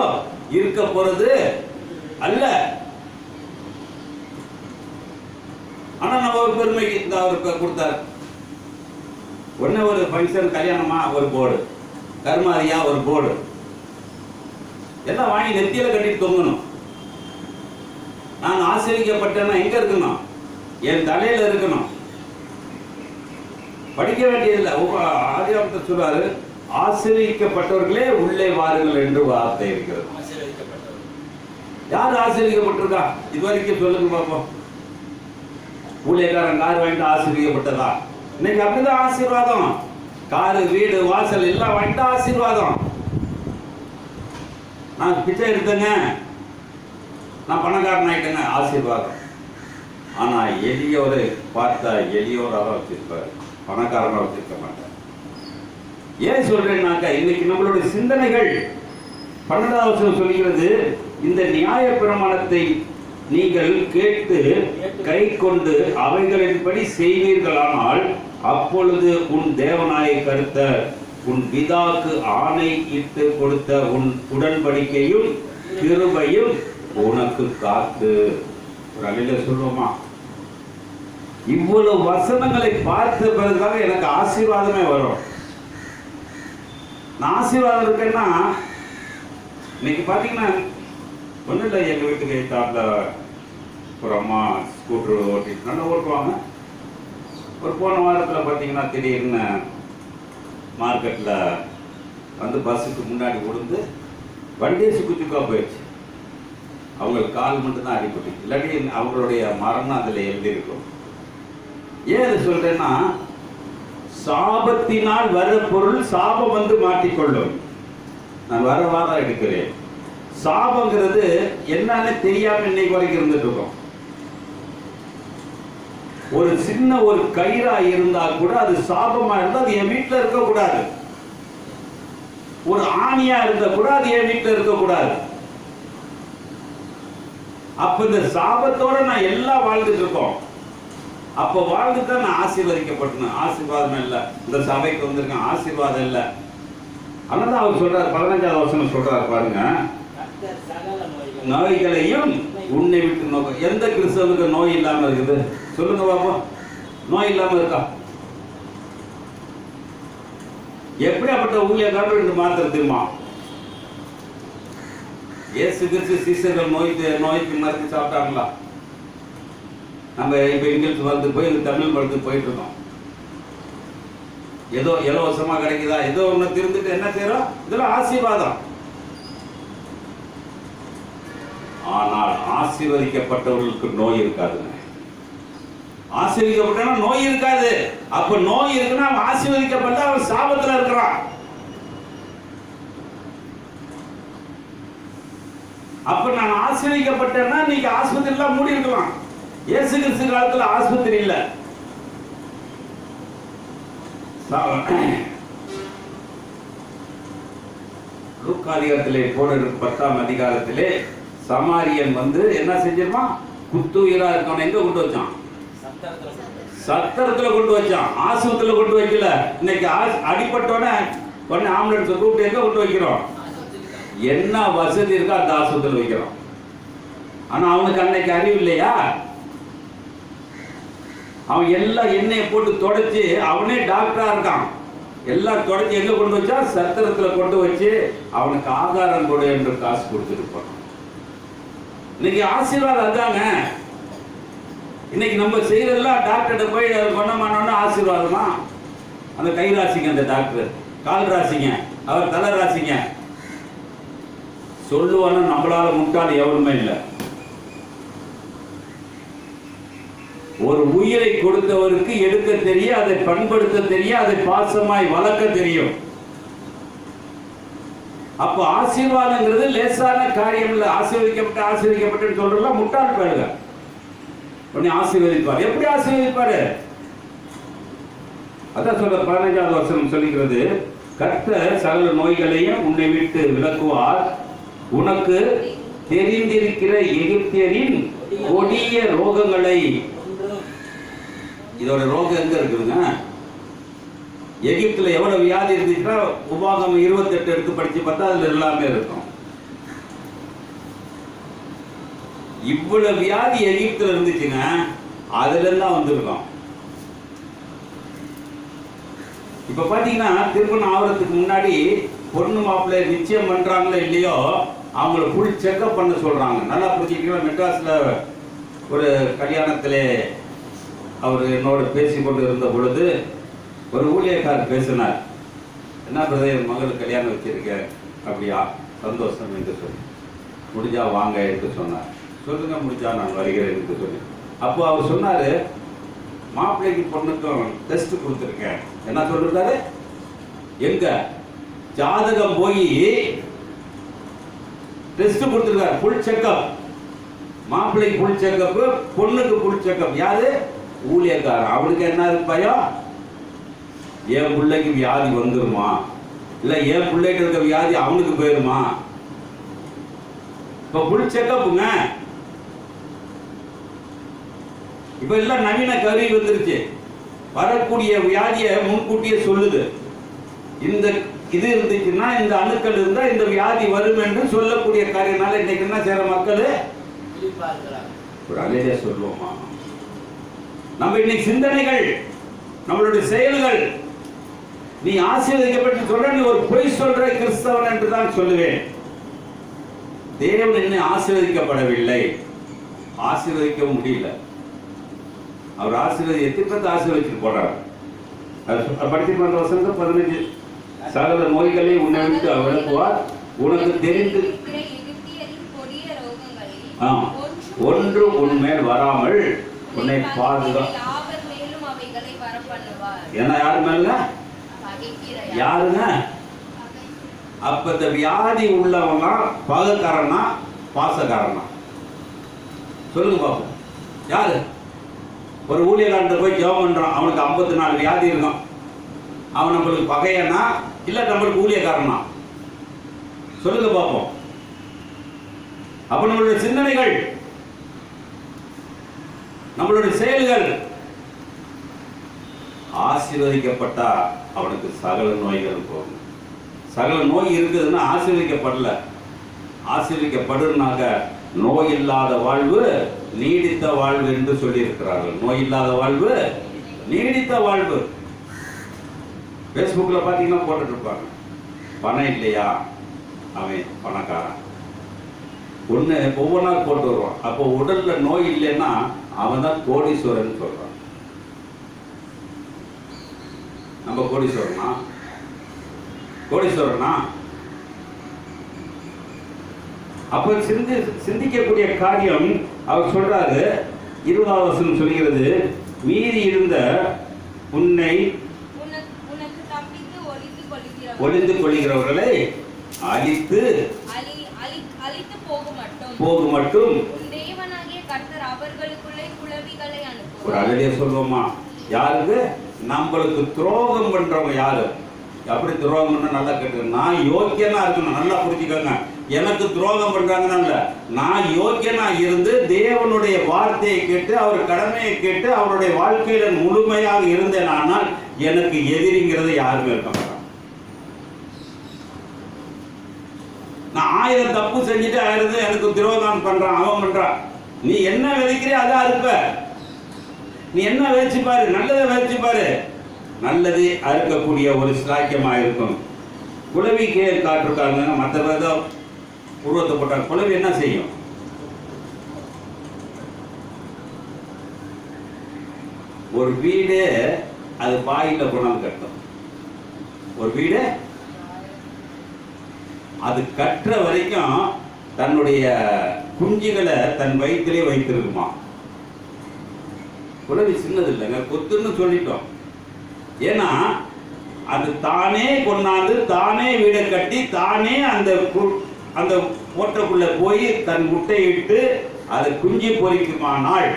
இருக்க போறது அல்ல. ஆனா நம்ம ஒரு பெருமைக்கு இந்த அவருக்கு கொடுத்தாரு. ஒண்ணு ஒரு ஃபங்க்ஷன், கல்யாணமா ஒரு போர்டு, கர்மாதியா ஒரு போர்டு, எல்லாம் வாங்கி நெத்தியில கட்டிட்டு தொங்கணும். நான் ஆசீர்வதிக்கப்பட்டேன்னா எங்க இருக்கணும்? என் தலையில இருக்கணும். படிக்க வேண்டியதில்லை. ஆதியாகமத்தில் சொல்றாரு, ஆசீர்வதிக்கப்பட்டவர்களே உள்ளே வாருங்கள் என்று வார்த்தை இருக்கிறது. யார் ஆசீர்வதிக்கப்பட்டிருக்கா இது வரைக்கும் சொல்லுங்க பார்ப்போம். ஊழியக்காரன் கார் வாங்கிட்டு ஆசீர்வதிக்கப்பட்டதா? இன்னைக்கு அப்படிதான் ஆசீர்வாதம். காரு, வீடு, வாசல் எல்லாம் வாங்கிட்டு ஆசீர்வாதம். நான் பிச்சை எடுத்தேங்க, நான் பணக்காரன் ஆயிட்டேங்க, ஆசீர்வாதம். ஆனா எளியோரை பார்த்தா எளியோராக வச்சிருப்பாரு, பணக்காரனாக வச்சிருக்க மாட்டார். ஏன் சொல்றேன்னாக்கா, இன்னைக்கு நம்மளுடைய சிந்தனைகள் 12வது வசனம் சொல்கிறது, இந்த நியாய பிரமாணத்தை நீங்கள் கேட்டு கை கொண்டு அவைகளின்படி செய்வீர்களானால் அப்பொழுது உன் தேவனாய கர்த்தர் உன் பிதாக்கு ஆணை இட்டு கொடுத்த உன் உடன்படிக்கையும் கிருபையும் உனக்கு காத்து. ஒரு அலையில சொல்லுவோமா? இவ்வளவு வசனங்களை பார்த்த பிறகுதான் எனக்கு ஆசீர்வாதமே வரும். நான் ஆசீர்வாதம் இருக்கேன்னா, இன்னைக்கு பாத்தீங்கன்னா ஒன்றும் இல்லை, எங்கள் வீட்டுக்கு தாட்டில் ஒரு அம்மா ஸ்கூட்ரு ஓட்டிட்டு நல்லா ஓட்டுவாங்க. ஒரு போன வாரத்தில் பார்த்தீங்கன்னா திடீர்னு மார்க்கெட்டில் வந்து பஸ்ஸுக்கு முன்னாடி விழுந்து வண்டியை சுக்குச்சுக்கா போயிடுச்சு. அவங்களுக்கு கால் மட்டும்தான் அடிபட்டு, இல்லாட்டி அவங்களுடைய மரணம் அதில் எழுதியிருக்கும். ஏன் அது சொல்கிறேன்னா, சாபத்தினால் வர பொருள் சாபம் வந்து மாட்டிக்கொள்ளும். நான் வர வாரம் எடுக்கிறேன். சாபங்கிறது என்னன்னு தெரியாம இன்னைக்கு வரைக்கும் இருந்துட்டு இருக்கோம். ஒரு சின்ன ஒரு கயிறா இருந்தா கூட அது சாபமா இருந்தா அது என் வீட்டுல இருக்க கூடாது. ஒரு ஆணியா இருந்தா கூட அது என் வீட்டுல இருக்க கூடாது. அப்ப இந்த சாபத்தோட நான் எல்லாம் வாழ்ந்துட்டு இருக்கோம். அப்ப வாழ்ந்துட்டா நான் ஆசீர்வதிக்கப்பட்டேன். ஆசீர்வாதம் இல்ல, இந்த சபைக்கு வந்திருக்கேன், ஆசீர்வாதம் இல்ல. அதனால அவர் சொல்றாரு, 15வது வசனம் சொல்றாரு பாருங்க, நோய்களையும் உன்னை விட்டு நோக்க. எந்த கிறிஸ்தவனுக்கு நோய் இல்லாம இருக்குது சொல்லுங்க பாப்போம்? நோய் இல்லாம இருக்கா? எப்படியாப்பட்ட ஊழியக்காரர் என்று மாத்திரம் தெரியுமா? இயேசு கிறிஸ்து சீசர்கள் நோய்க்கு மருந்து சாப்பிட்டாங்களா? நம்ம இப்ப இங்கிலீஷ் மருந்து போய் தமிழ் மருந்து போயிட்டு இருக்கோம். ஏதோ இலவசமா கிடைக்குதா, ஏதோ ஒண்ணு திருந்துட்டு என்ன செய்யறோம்? இதெல்லாம் ஆசீர்வாதம். ஆனால் ஆசீர்வதிக்கப்பட்டவர்களுக்கு நோய் இருக்காதுங்க. ஆசீர்வதிக்கப்பட்டா நோய் இருக்காது. அப்ப நோய் இருக்குன்னா அவன் ஆசீர்வதிக்கப்பட்ட அவன் சாபத்துல இருக்கிறான். அப்ப நான் ஆசீர்வதிக்கப்பட்டேன்னா நீங்க ஆஸ்பத்திரி எல்லாம் மூடி இருக்கலாம். இயேசு கிறிஸ்து காலத்துல ஆஸ்பத்திரி இல்ல. லூக்கா அதிகாரத்திலே 10ஆம் அதிகாரத்திலே சமாரியன் வந்து என்ன செஞ்சிருமா? குத்துயிரா இருக்கவன எங்க கொண்டு வச்சான்? சத்திரத்துல கொண்டு வச்சான், ஆஸ்பத்திரியில கொண்டு வைக்கல. இன்னைக்கு அடிப்பட்டோட உடனே ஆம்புலன்ஸ் கூப்பிட்டு எங்க கொண்டு வைக்கிறோம்? என்ன வசதி இருக்கோ அந்த ஆஸ்பத்திரியில் வைக்கிறோம். ஆனா அவனுக்கு அன்னைக்கு அறிவு இல்லையா? அவன் எல்லாம் எண்ணெயை போட்டு தொடச்சு அவனே டாக்டரா இருக்கான். எல்லாம் தொடச்சி எங்க கொண்டு வச்சா? சத்திரத்துல கொண்டு வச்சு அவனுக்கு ஆகாரம் கொடு என்று காசு கொடுத்துருப்பான். இன்னைக்கு ஆசீர்வாதம் அதாங்க. இன்னைக்கு நம்ம செய்யறதெல்லாம் டாக்டர்கிட்ட போய் கொண்டமானோன்னு ஆசீர்வாதமா? அந்த கை ராசிங்க, அந்த டாக்டர் கால் ராசிங்க, அவர் தலை ராசிங்க சொல்லுவான. நம்மளால முட்டாள் எவருமே இல்லை. ஒரு உயிரை கொடுத்தவருக்கு எடுக்க தெரியும், அதை பண்படுத்த தெரியும், அதை பாசமாய் வளர்க்க தெரியும். அப்ப ஆசீர்வாதங்கிறது லேசான காரியம் இல்லை. ஆசீர்வதிக்கப்பட்டு சொல்றதுலாம் முட்டாள் பேருங்க. உடனே ஆசீர்வதிப்பார். எப்படி ஆசீர்வதிப்பாரு? அதான் சொல்ற 15வது வசனம் சொல்லுகிறது, கர்த்தர் சகல நோய்களையும் உன்னை விட்டு விலக்குவார், உனக்கு தெரிந்திருக்கிற எகிப்தியரின் கொடிய ரோகங்களை. இதோட ரோகம் எங்க இருக்குதுங்க? எகிப்துல எவ்வளவு வியாதி இருந்துச்சுன்னா உபாகமம் 28 எடுத்து படிச்சு பார்த்தா அதுல எல்லாமே இருக்கும். இவ்வளவு வியாதி எகிப்துல இருந்துச்சுங்க, அதுல எல்லாம் வந்திருக்கும். இப்ப பாத்தீங்கன்னா திருமணம் ஆகிறதுக்கு முன்னாடி பொண்ணு மாப்பிள்ளை நிச்சயம் பண்றாங்களோ இல்லையோ அவங்கள ஃபுல் செக்அப் பண்ண சொல்றாங்க. நல்லா புரிஞ்சுக்கலாம். மெட்ராஸ்ல ஒரு கல்யாணத்திலே அவர் என்னோட பேசிக்கொண்டு இருந்த பொழுது ஒரு ஊழியக்காரர் பேசினார். என்ன பிரதர், மகளுக்கு கல்யாணம் வச்சிருக்கேன். அப்படியா, சந்தோஷம் என்று சொல்லி முடிஞ்சா வாங்க என்று சொன்னார். சொல்லுங்க, முடிஞ்சா நான் வருகிறேன் என்று சொல்லி. அப்போ அவர் சொன்னாரு, மாப்பிள்ளைக்கு பொண்ணுக்கும் டெஸ்ட் கொடுத்துருக்கேன். என்ன சொல்றாரு, எங்க ஜாதகம் போய் டெஸ்ட் கொடுத்துருக்காரு. ஃபுல் செக்அப், மாப்பிள்ளைக்கு ஃபுல் செக்அப், பொண்ணுக்கு ஃபுல் செக்அப். யாரு? ஊழியக்காரன். அவனுக்கு என்ன பயம், என் பிள்ளைக்கு வியாதி வந்துருமா, இல்ல என் பிள்ளைகிட்ட இருக்க வியாதி அவனுக்கு போயிருமா. இப்ப ஃபுல் செக்அப்புங்க. இப்ப எல்லாம் நவீன கருவி வந்துருச்சு. வரக்கூடிய வியாதியை முன்கூட்டியே சொல்லுது. இந்த இது இருந்துச்சுன்னா, இந்த அணுக்கள் இருந்தா இந்த வியாதி வரும் என்று சொல்லக்கூடிய காரியனால இன்னைக்கு என்ன செய்யற மக்கள் ஒரு அலையில சொல்லுவோமா. நம்ம இன்னைக்கு சிந்தனைகள், நம்மளுடைய செயல்கள், நீ ஆசீர்வதிக்கப்பட்டு சொல்ற, நீ ஒரு பொய் சொல்ற கிறிஸ்தவன் என்று தான் சொல்லுவேன். தேவன் என்னை ஆசீர்வதிக்கப்படவில்லை, ஆசீர்வதிக்க முடியல. அவர் எத்தனை பேர் ஆசீர்வதிச்சு போறார். படிச்சு வசனம் 15, சகல நோய்களை உன்னை விட்டு விளக்குவார், உனக்கு தெரிந்து ஒன்று உன்மேல் வராமல் உன்னை பாதுகா. ஏன்னா யாரு மேல, யாருங்க? அப்ப இந்த வியாதி உள்ளவனா பகக்காரனா பாசக்காரனா? சொல்லுங்க பாப்போம். யாரு? ஒரு ஊழியர்கிட்ட போய் ஜெபம் பண்றான், அவனுக்கு 54 வியாதி இருக்கும். அவன் நம்மளுக்கு பகையனா இல்ல நம்மளுக்கு ஊழியக்காரனா? சொல்லுங்க பாப்போம். அப்ப நம்மளுடைய சிந்தனைகள், நம்மளுடைய செயல்கள் ஆசீர்வதிக்கப்பட்டா அவனுக்கு சகல நோய்கள் போகும். சகல நோய் இருக்குதுன்னா ஆசீர்வதிக்கப்படல. ஆசீர்வதிக்கப்படுனாக்க நோய் இல்லாத வாழ்வு நீடித்த வாழ்வு என்று சொல்லி இருக்கிறார்கள். நோய் இல்லாத வாழ்வு நீடித்த வாழ்வு. பேஸ்புக்ல பாத்தீங்கன்னா போட்டுட்டு இருப்பாங்க, பணம் இல்லையா அவன் பணக்காரன். ஒண்ணு ஒவ்வொன்றா போட்டு வருவான். அப்போ உடல்ல நோய் இல்லைன்னா அவன் தான் கோடீஸ்வரன் சொல்றான். நம்ம கோடீஸ்வரனா? கோடீஸ்வரனா? அப்ப சிந்திக்கக்கூடிய காரியம் அவர் சொல்றாரு. 20வது வசனம் சொல்கிறது, மீறி இருந்த உன்னை ஒளிந்து கொள்கிறவர்களை அழித்து போக மட்டும் ஒரு அழகிய சொல்லுவோமா. யாருக்கு? நம்மளுக்கு துரோகம் பண்றவங்க யாரு? அப்படி துரோகம் பண்ண நல்லா கேட்டு, நான் யோக்கியனா இருக்கணும். நல்லா புரிஞ்சுக்கோங்க. எனக்கு துரோகம் பண்றாங்கன்னா இல்ல, நான் யோக்கியனா இருந்து தேவனுடைய வார்த்தையை கேட்டு அவர் கடமையை கேட்டு அவருடைய வாழ்க்கையில முழுமையாக இருந்தேன். ஆனால் எனக்கு எதிரிங்கிறது யாருமே இருக்க மாட்டாங்க. நான் 1000 தப்பு செஞ்சுட்டு 1000 எனக்கு துரோகம் பண்றான், அவன் பண்றான். நீ என்ன விதைக்கிறியோ அதான் இருப்ப. நீ என்ன விதைச்சு பாரு, நல்லதை விதைச்சு பாரு, நல்லது அறுக்கக்கூடிய ஒரு சிலாக்கியமா இருக்கும். குளவி கீழே காட்டிருக்காங்க, மற்ற விதம் உருவத்தை போட்டாங்க. குளவி என்ன செய்யும்? ஒரு வீடு அது பாயில கொண்டாந்து கட்டும். ஒரு வீடு அது கட்டுற வரைக்கும் தன்னுடைய குஞ்சுகளை தன் வயிற்றிலே வைத்திருக்குமா. குளவி சின்னது இல்லைங்க, கொத்துன்னு சொல்லிட்டோம். ஏன்னா அது தானே கொண்டாந்து தானே வீடை கட்டி தானே அந்த ஓட்டக்குள்ள போய் தன் முட்டையிட்டு அது குஞ்சு பொறிக்குமானால்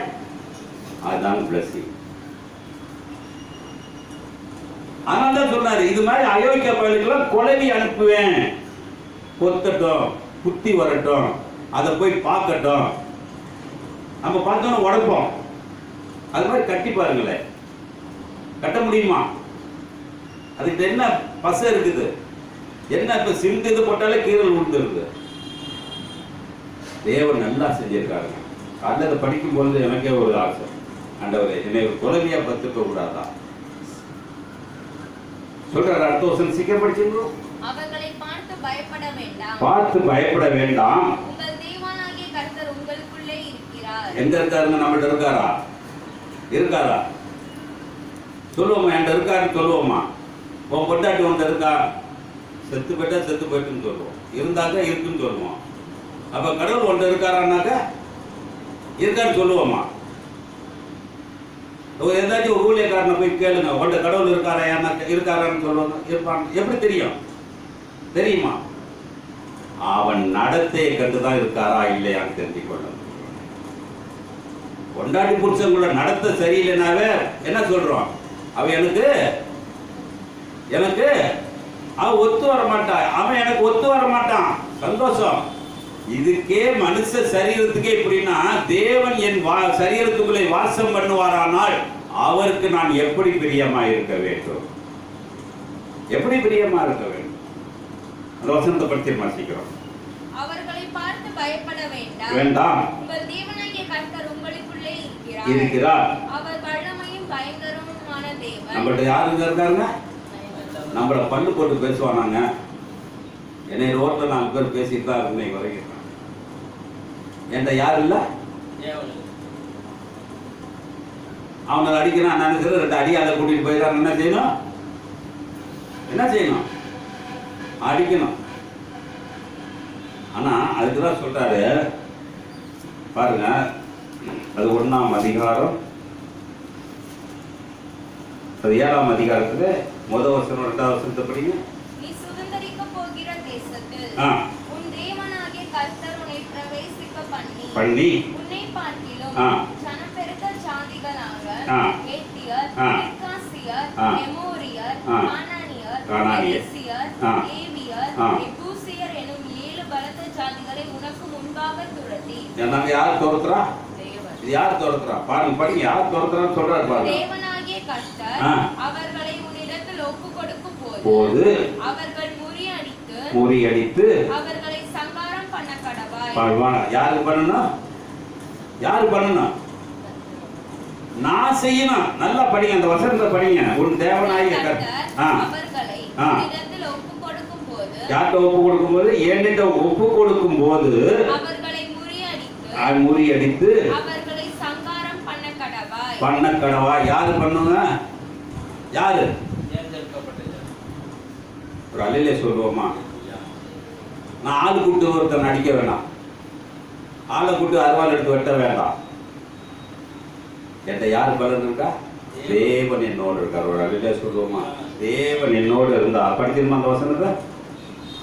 அதுதான் பிளஸிங். அதனால்தான் சொன்னாரு, இது மாதிரி அயோக்கிய பயலுக்கெல்லாம் குளவி அனுப்புவேன், கொத்தட்டும், குத்தி வரட்டும், அதை போய் பார்க்கட்டும். நம்ம பார்த்தோன்னா உடைப்போம். அது மாதிரி கட்டி பாருங்களேன். கட்ட முடியுமா? அதுக்கு என்ன பசை இருக்குது? என்ன இப்ப சிந்து இது போட்டாலே கீரல் விழுந்துருது. தேவன் நல்லா செஞ்சிருக்காருங்க. காலையில் அதை படிக்கும் பொழுது எனக்கே ஒரு ஆசை, ஆண்டவரே என்னை ஒரு துறவியா பத்துக்க கூடாதா சொல்றாரு. அடுத்த வருஷம் சீக்கிரம் படிச்சிருக்கோம். அவர்களை பார்த்து பயப்பட வேண்டாம். பார்த்து பயப்பட வேண்டாம். உங்கள் தேவனாகிய கர்த்தர் உங்களுக்குள்ளே இருக்கிறார். எங்க இருக்காருங்க? நம்மகிட்ட இருக்காரா? இருக்காரா? சொல்லுவோமா? என்கிட்ட இருக்காருன்னு சொல்லுவோமா? உன் பொண்டாட்டி ஒன்று இருக்கா? செத்து போயிட்டா செத்து போயிட்டுன்னு சொல்லுவோம். இருந்தாக்க இருக்குன்னு சொல்லுவோம். அப்ப கடவுள் ஒன்று இருக்காரான்னாக்க இருக்கான்னு சொல்லுவோமா? ஏதாச்சும் ஒரு ஊழியக்காரனை போய் கேளுங்க, உன்ட கடவுள் இருக்காரா இருக்காரான்னு சொல்லுவாங்க. இருப்பான். எப்படி தெரியும்? தெரியுமா? அவன் நடத்தையை கண்டுதான் இருக்காரா இல்லையான்னு தெரிஞ்சுக்கொள்ள. கொண்டாடி புருஷங்களோட நடத்தை சரியில்லைனாவே என்ன சொல்றோம்? அவன் எனக்கு அவன் ஒத்து வர மாட்டான், அவன் எனக்கு ஒத்து வர மாட்டான். சந்தோஷம். இதுக்கே மனுஷ சரீரத்துக்கே இப்படின்னா தேவன் என் சரீரத்துக்குள்ளே வாசம் பண்ணுவாரானால் அவருக்கு நான் எப்படி பிரியமா இருக்க வேண்டும்? எப்படி பிரியமா இருக்க வேண்டும்? அந்த வசனத்தை பற்றி வாசிக்கிறோம். அவர்களை பார்த்து பயப்பட வேண்டாம். வேண்டாம். உங்கள் தேவனாகிய கர்த்தர் உங்களுக்குள்ளே இருக்கிறார். அவர் வல்லமையும் பயங்கரமுமான தேவன். நம்மகிட்ட யாருங்க இருக்காருங்க? நம்மள பல்லு போட்டு பேசுவானாங்க. என்னை ரோட்ல 4 பேர் பேசிட்டு தான் இருந்தேன் வரைக்கும். என்கிட்ட யாரும் இல்லை. அவனை அடிக்கிறான், நினைக்கிறது 2 அடி அதை கூட்டிட்டு போயிடறான். என்ன செய்யணும்? என்ன செய்யணும்? அடிக்கணும். ஆனா அதுக்குதான் சொல்றாரு பாருங்க. அது 1ஆம் அதிகாரம், அது 7ஆம் அதிகாரத்துல முதல் வசனம் 2வது வசனத்தை படிங்க. நீ சுதந்தரிக்க போகிற தேசத்தில் உன் தேவனாகிய கர்த்தர் உன்னை பிரவேசிக்க பண்ணி உன்னை பார்க்கிலும் ஜனப்பெருக்க ஜாதிகளாக ஏத்தியர், கிர்காசியர், எமோரியர், கானானியர், பெரிசியர், ஏவியர், எபூசியர் எனும் 7 பலத்த ஜாதிகளை உனக்கு முன்பாக துரத்தி. நாங்க யார் துரத்துறா? இது யார் துரத்துறா? பாருங்க படிங்க. யார் துரத்துறான்னு சொல்றாரு பாருங்க. தேவனாகிய கர்த்தர் அவர்களை உன்னிடத்தில் ஒப்பு கொடுக்கும் போது அவர்கள் முறியடித்து அவர்களை சங்காரம் பண்ண கடவாய். யாரு பண்ணணும்? யாரு பண்ணணும்? நான் செய்யணும். நல்லா படிங்க, அந்த வசனத்தை படிங்க. உன் தேவனாகிய கர்த்தர் அவர்களை உன்னிடத்தில் ஒப்பு கொடுக்கும் போது, யார்கிட்ட ஒப்பு கொடுக்கும் போது? என்கிட்ட ஒப்பு கொடுக்கும் போது அவர்களை முறியடித்து அவர்களை சங்காரம் பண்ண கடவாய். யாரு பண்ணுங்க? யாரு? ஒரு அலையில சொல்லுவோமா? நான் ஆள் கூட்டு ஒருத்தன் அடிக்க வேண்டாம், ஆளை கூட்டு அருவாள் எடுத்து வெட்ட வேண்டாம். என்கிட்ட யாரு பலன் இருக்கா? தேவன் என்னோடு இருக்கார். ஒரு அலையில சொல்லுவோமா? தேவன் என்னோடு இருந்தா படிச்சிருமா அந்த வசனத்தை?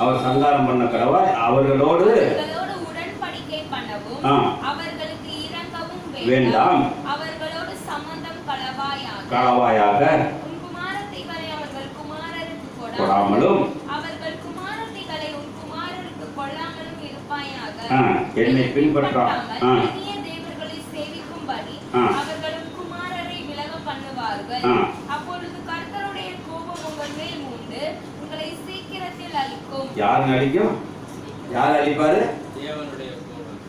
அவர் சங்காரம் பண்ண கடவாய் அவர்களோடு உடன்படிக்கை பண்ணவும் அவர்களுக்கு இரங்கவும் வேண்டாம். அவர்களோடு சம்பந்தம் களவாயாக உன் குமாரத்திகளை அவர்கள் குமாரருக்கு கொடாமலும் அவர்கள் குமாரத்திகளை உன் குமாரருக்கு கொள்ளாமலும் இருப்பாயாக. என்னை பின்பற்றாமல் தேவர்களை சேவிக்கும்படி அவர்களும் குமாரரை விலக பண்ணுவார்கள். அப்பொழுது கர்த்தருடைய கோபம் உங்கள் மேல் மூண்டு உங்களை சீக்கிரத்தில் அழிக்கும். யார் அழிக்கும்? யார் அழிப்பாரு? தேவனுடைய கோபம்.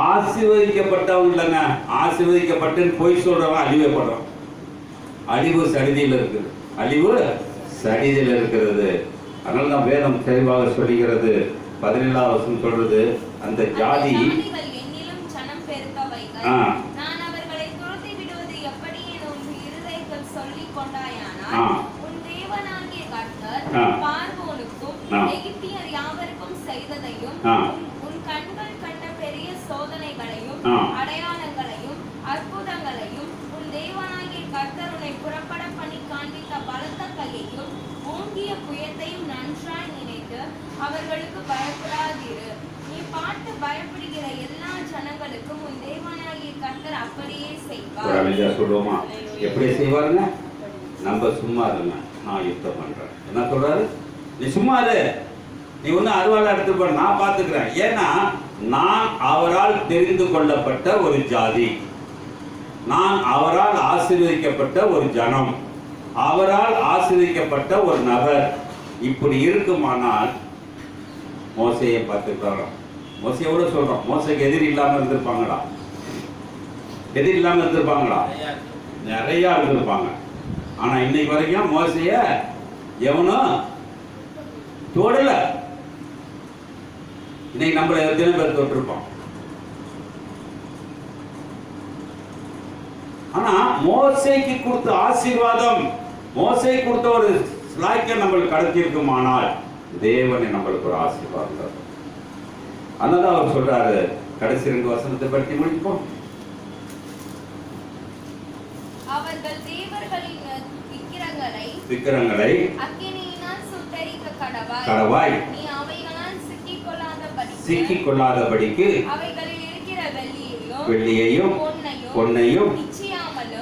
ஆசீர்வதிக்கப்பட்டவங்க இல்லைங்க. ஆசீர்வதிக்கப்பட்டு போய் சொல்றவன் அழிவப்படுறான். அழிவு சடிதியில் இருக்குது. அழிவு சடிதியில் இருக்கிறது. அதனாலதான் வேதம் தெளிவாக சொல்லுகிறது. 17ஆம் வசனம் சொல்றது, அந்த ஜாதி என்னிலும் ஜனம் பெருக்கவைகள் நான் அவர்களை துரத்தி விடுவது எப்படி என உன் இருதயத்தில் சொல்லிக் கொண்டாயானால் உன் தேவனாகிய கர்த்தர் பார்வோனுக்கும் எகிப்தியர் யாவருக்கும் செய்ததையும் உன் கண்கள் கண்ட பெரிய சோதனைகளையும் அடையாளங்களையும் அற்புதங்களையும் உன் தேவனாகிய கர்த்தர் உன்னை புறப்பட பண்ணி காண்பித்த பலத்த கையையும் ஓங்கிய புயத்தையும் நன்றாய் நினைத்து அவர்களுக்கு பயப்படாதிரு. நீ பார்த்து பயப்படுகிற எல்லா ஜனங்களுக்கும் உன் தேவனாகிய கர்த்தர் அப்படியே செய்வார். சொல்லுவோமா? எப்படி செய்வாருங்க? நம்ம சும்மா இருங்க, நான் யுத்தம் பண்றேன். என்ன சொல்றாரு? நீ சும்மா இரு, நீ ஒண்ணு அருவாளை எடுத்து போற, நான் பாத்துக்கிறேன். ஏன்னா நான் அவரால் தெரிந்து கொள்ளப்பட்ட ஒரு ஜாதி, நான் அவரால் ஆசீர்வதிக்கப்பட்ட ஒரு ஜனம். அவரால் ஆசீர்வதிக்கப்பட்ட ஒரு நபர். இப்படி இருக்குமானால் மோசையை பார்த்துக்கிறோம். மோசையோட சொல்றோம், மோசைக்கு எதிரி இல்லாம இருந்திருப்பாங்களா? எதிரி இல்லாம இருந்திருப்பாங்களா? நிறைய இருந்திருப்பாங்க. ஆனா இன்னைக்கு வரைக்கும் மோசைய எவனும் தொடல. இன்னைக்கு நம்மள எத்தனை பேர் தொட்டிருப்போம். ஆனா மோசைக்கு கொடுத்த ஆசீர்வாதம், மோசை கொடுத்த ஒரு ஸ்லாக்கியம் நம்மளுக்கு கிடைச்சிருக்குமானால் தேவனை நம்மளுக்கு ஒரு ஆசீர்வாதம் தரும். அதனால அவர் சொல்றாரு, கடைசி 2 வசனத்தை பற்றி முடிப்போம். அவர்கள் தேவர்களின் விக்கிரங்களை அக்கினியினால் சுட்டெரிக்க கடவாய். நீ அவைகளால் சிக்கிக் கொள்ளாதபடிக்கு அவைகளில் இருக்கிற வெள்ளியையும் பொன்னையும்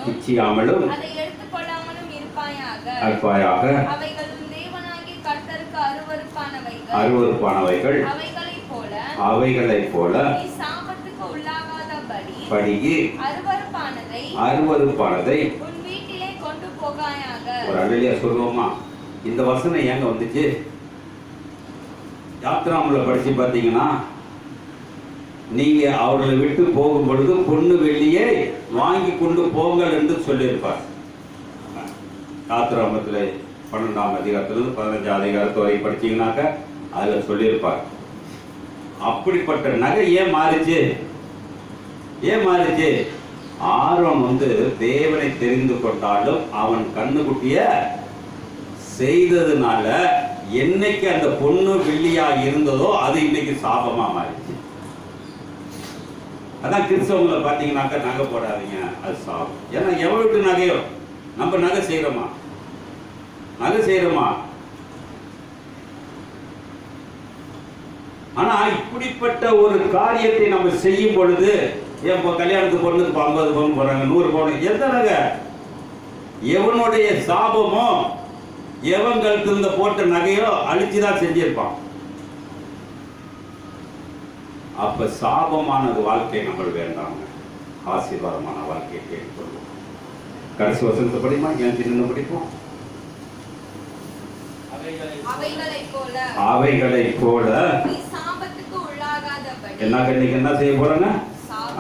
இச்சியாமலும் அதை எடுத்துக் கொள்ளாமலும் இருப்பாயாக. அவைகள் தேவனாகிய கர்த்தருக்கு அருவருப்பானவைகள். அவைகளைப் போல நீ சாபத்துக்கு உள்ளாகாதபடி அருவருப்பானதை உன் வீட்டிலே கொண்டு போகாயாக. ஒரு அல்லேலூயா சொல்லுவோமா? இந்த வசனம் ஏங்க வந்துச்சு? யாத்ராமுல படிச்சு பார்த்தீங்கன்னா, நீங்க அவர்களை விட்டு போகும் பொழுது பொண்ணு வெள்ளியை வாங்கி கொண்டு போங்கள் என்று சொல்லியிருப்பார். யாத்ராமத்தில் 12ஆம் அதிகாரத்திலிருந்து 15ஆம் அதிகாரத்து வரை படிச்சீங்கன்னாக்க அதுல சொல்லியிருப்பார். அப்படிப்பட்ட நகை ஏன் மாறிச்சு? ஆரோன் தேவனை தெரிந்து கொண்டாலும் அவன் கண்ணுக்குட்டிய செய்ததுனால என்னைக்கு அந்த பொண்ணு வெள்ளியா இருந்ததோ அது இன்னைக்கு சாபமா மாறிச்சு. அதான் கிறிஸ்தவங்களை பார்த்தீங்கன்னாக்க நகை போடாதீங்க, அது சாபம். ஏன்னா எவ்வளவு நகையோ நம்ம நகை செய்யறோமா? ஆனா இப்படிப்பட்ட ஒரு காரியத்தை நம்ம செய்யும் பொழுது, இப்போ கல்யாணத்துக்கு பொண்ணுக்கு 50 பவுன் போறாங்க, 100 பவுன், எந்த நகை? எவனுடைய சாபமோ எவன் கழுத்து இருந்த போட்ட நகையோ அழிச்சுதான் செஞ்சிருப்பான். அப்ப சாபமானது வாழ்க்கை நம்ம வேண்டாங்க, ஆசீர்வாதமான வாழ்க்கையை கேட்டுக்கொள்வோம். கடைசி வசனத்தை படிமா, ஏன் சின்ன படிப்போம். அவைகளைப் போல என்ன செய்ய போறாங்க?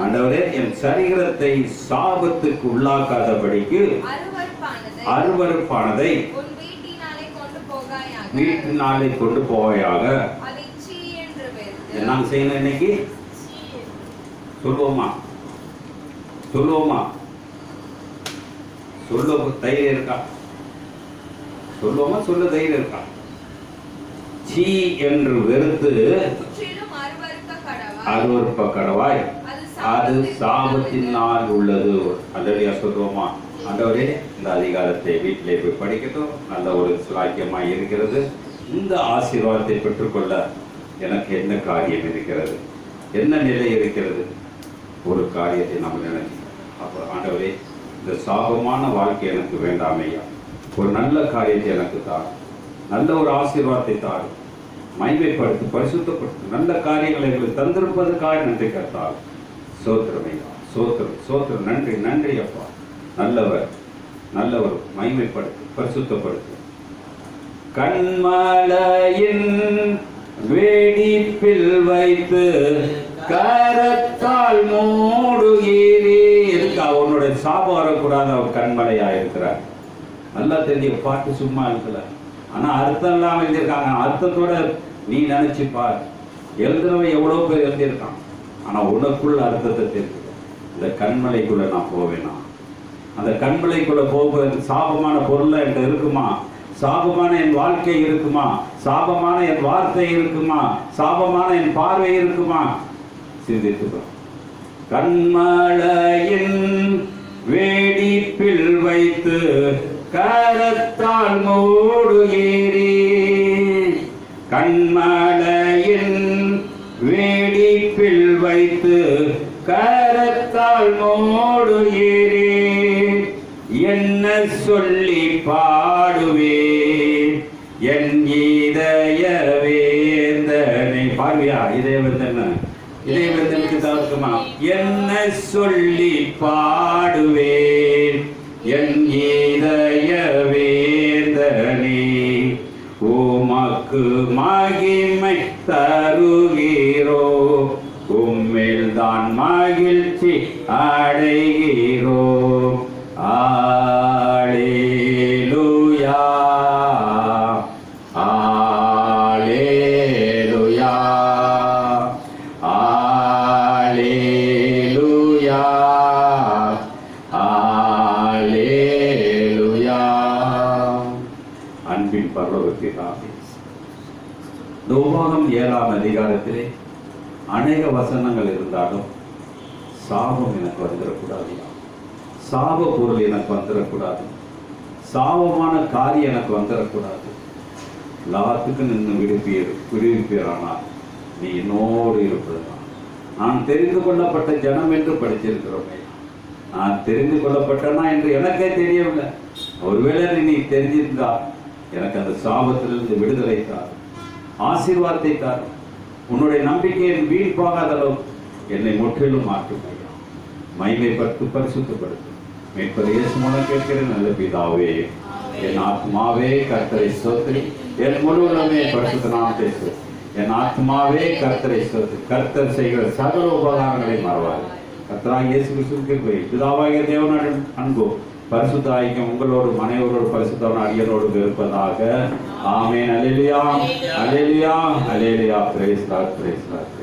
ஆண்டவரே, என் சரீரத்தை சாபத்துக்கு உள்ளாக்காதபடிக்கு அருவருப்பானதை வீட்டினாலே கொண்டு போவாயாக. என்ன செய்யணும் இன்னைக்கு? சொல்லுவோமா? சொல்ல தைரியம் இருக்கா? சொல்லுவோமா? சொல்ல தைரியம் இருக்கா? சீ என்று வெறுத்து அருவருப்ப கடவாய், அது சாபத்தினால் உள்ளது. அல்லேலூயா சொல்லுவோமா? ஆண்டவரே, இந்த அதிகாரத்தை வீட்டிலே போய் படிக்கட்டும், நல்ல ஒரு சுலாக்கியமாய் இருக்கிறது. இந்த ஆசீர்வாதத்தை பெற்றுக்கொள்ள எனக்கு என்ன காரியம் இருக்கிறது, என்ன நிலை இருக்கிறது? ஒரு காரியத்தை நம்ம நினைக்கிறோம். அப்போ ஆண்டவரே, இந்த சாபமான வாழ்க்கை எனக்கு வேண்டாமையா, ஒரு நல்ல காரியத்தை எனக்கு தாரும், நல்ல ஒரு ஆசீர்வாதத்தை தாரும், மகிமைப்படுத்தி பரிசுத்தப்படுத்தி நல்ல காரியங்களை எங்களுக்கு தந்திருப்பதற்காக நன்றி கர்த்தாவே. சோத்திரமையா, சோத்திரம், நன்றி அப்பா. நல்லவர், மகிமைப்படுத்தி பரிசுத்தப்படுத்தி கண்மலையின் வெடிப்பில் வைத்து கரத்தால் மூடுகிறீ. எதுக்கு? அவனுடைய சாபம் வரக்கூடாது, அவர் கண்மலையா இருக்கிறார். நல்லா தெரிஞ்ச பாட்டு சும்மா இருக்கல, ஆனா அர்த்தம் இல்லாம எழுதியிருக்காங்க. அர்த்தத்தோட நீ நினைச்சு பார். எழுதுனவன் எவ்வளவு பேர் எழுதியிருக்கான், ஆனா உனக்குள்ள அர்த்தத்தை தெரிஞ்சுக்க. இந்த கண்மலைக்குள்ள நான் போவேனா? அந்த கண்மலைக்குள்ள போவதற்கு சாபமான பொருள் என்கிட்ட இருக்குமா? சாபமான என் வாழ்க்கை இருக்குமா? சாபமான என் வார்த்தை இருக்குமா? சாபமான என் பார்வை இருக்குமா? சிந்தித்துக்கிறோம். கண்மலையின் வேடிப்பில் வைத்து கரத்தால் மூடுகிறீ. கண்மலையின் வேடிப்பில் வைத்து கரத்தால் மூடுகிறீ. என்ன சொல்லி பாடுவேன் என் இதய வேந்தனை? பார்வையா? இதய வேந்தனுக்கு தான் இருக்குமா? என்ன சொல்லி பாடுவேன் என் இதய வேந்தனே, உமக்கு மகிமை தருகிறோ, உம்மில் தான் மகிழ்ச்சி அடைகிறோ. அல்லேலூயா, அல்லேலூயா, அல்லேலூயா, அல்லேலூயா. அன்பின் பரலோக பிதாவே, இந்த உபாகம் 7ஆம் அதிகாரத்திலே அநேக வசனங்கள் இருந்தாலும் சாபம் எனக்கு வந்துடக்கூடாது, சாப பொருள் எனக்கு வந்துடக்கூடாது, சாபமான காரியம் எனக்கு வந்துடக்கூடாது. எல்லாத்துக்கும் நின்று விடுவிப்பீரானால் நீ என்னோடு இருப்பதுதான். நான் தெரிந்து கொள்ளப்பட்ட ஜனம் என்று படிச்சிருக்கிறோமே, நான் தெரிந்து கொள்ளப்பட்டனா என்று எனக்கே தெரியவில்லை. ஒருவேளை நீ தெரிஞ்சிருந்தா எனக்கு அந்த சாபத்திலிருந்து விடுதலை தார், ஆசீர்வாதத்தை தார். உன்னுடைய நம்பிக்கையை வீண் போகாத அளவு என்னை முற்றிலும் மாற்றும் ஐயா. மகிமைப்பட்டு பரிசுத்தப்படுத்தும் மீட்பர் இயேசு மூலம் கேட்கிறேன் நல்ல பிதாவே. என் ஆத்மாவே கர்த்தரை ஸ்தோத்திரி, என் முழு உள்ளமே பரிசுத்த நாமத்தை ஸ்தோத்திரி. என் ஆத்மாவே கர்த்தரை ஸ்தோத்திரி. கர்த்தர் செய்கிற சகல உபகாரங்களை மறவாது. கர்த்தராகிய இயேசு கிறிஸ்துவுக்கு பிதாவாகிய தேவனுடைய அன்பு பரிசுத்த ஐக்கியம் உங்களோடு அனைவரோடு பரிசுத்தவன் அடியனோடு இருப்பதாக. ஆமென். அல்லேலூயா, அல்லேலூயா, அல்லேலூயா. Praise Lord, praise Lord.